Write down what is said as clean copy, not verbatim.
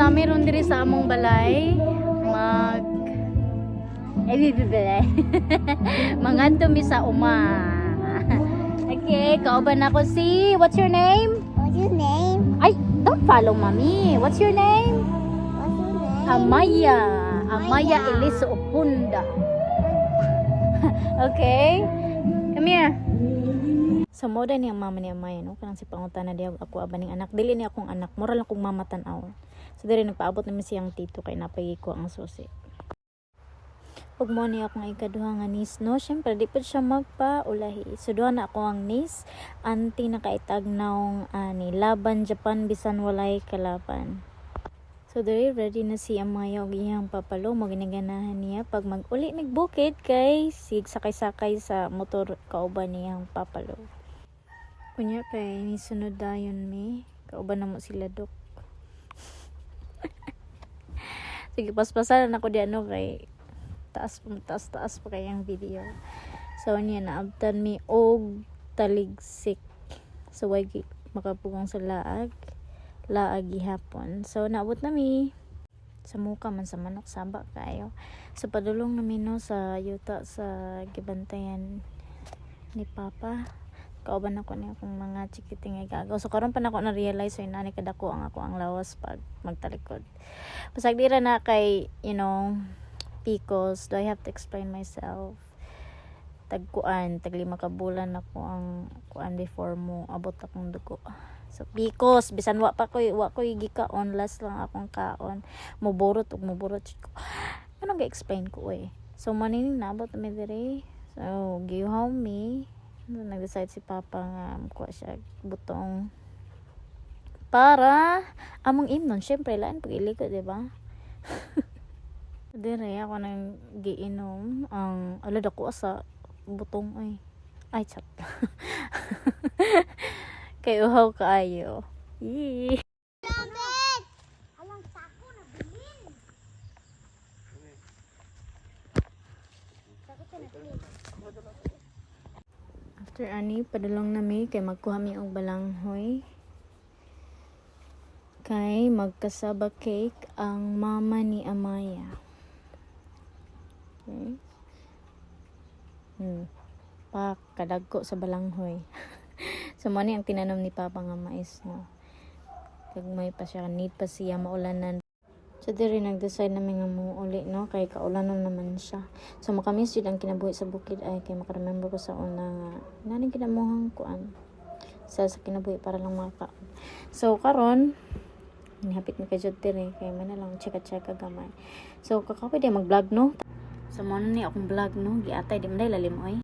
nami ron diri sa among balay mag balay. Mangadto mi sa uma. Okay, kauban ako si, what's your name? What's your name? Ay, don't follow mommy. What's your name? What's your name? Amaya. Amaya Eliso Opunda. Okay? Come here. So, mo ni ang mama ni Amaya, no? Kanang si pangutan na diya ako abaning anak. Dili ni akong anak. Mura lang kong mama tanaw. So, dili nagpaabot namin siyang tito kay napay ko ang susi. Pag mo ni akong ikaduha nga niece, no? Siyempre, di pa siya magpa-ulahi. So, duha na ako ang niece. Auntie na kaitag naong ni Laban, Japan, bisan walay kalaban. So, dali ready na si Amaya o iyang papalo. Maginaganahan niya pag mag-uli nagbukid kay sig sakay-sakay sa motor kauban niyang papalo. Kunya kay ni sunod dayon mi. Kauban na mo sila dok. Sige, paspasan ako di ano kay taas pa kayang video. So, niya naabtan mi og taligsik. So, wagi makapugong sa laag gihapon. So, naabot na mi sa muka man sa manok saba kayo. So, padulong na mi no sa yuta sa gibantayan ni Papa. Kauban ako niya kung mga chikiting ay gagaw. So, karon pa na ako na-realize so, inani kadako ang ako ang lawas pag magtalikod. Pasag dira na kay, Picos, do I have to explain myself? Tag 5 kabulan ako ang kuan before mo abot akong dugo. So Picos, bisan wa ko'y gikaon, last lang akong kaon. Muburot ko. Anong ga-explain ko eh. So maning naabot mi diri. So gihaw mi. Nag-decide si Papa nga kuha siya butong para among imnon, syempre lain pag iliko, di ba? Dire ako nang giinom ang alad ako sa butong ay chat. Kay uhaw kaayo. Yee. Alang sako na bilin. After ani padulong nami kay magkuha mi og balanghoy. Kay magkasaba cake ang mama ni Amaya. Okay. Pa kadagko sa balanghoy. So mo ni ang tinanom ni Papa nga mais no. Kag may pa siya need pa siya maulanan. So diri nag-decide namin nga mo uli no kay kaulanon naman siya. So makamiss jud ang kinabuhi sa bukid ay kay makaremember ko sa una nga naning kinamuhang kuan sa kinabuhi para lang maka. So karon hapit na kay jud diri kay man na lang cheka gamay. So kakapit di mag-vlog no. So mo ni akong vlog no giatay di man lalim oy.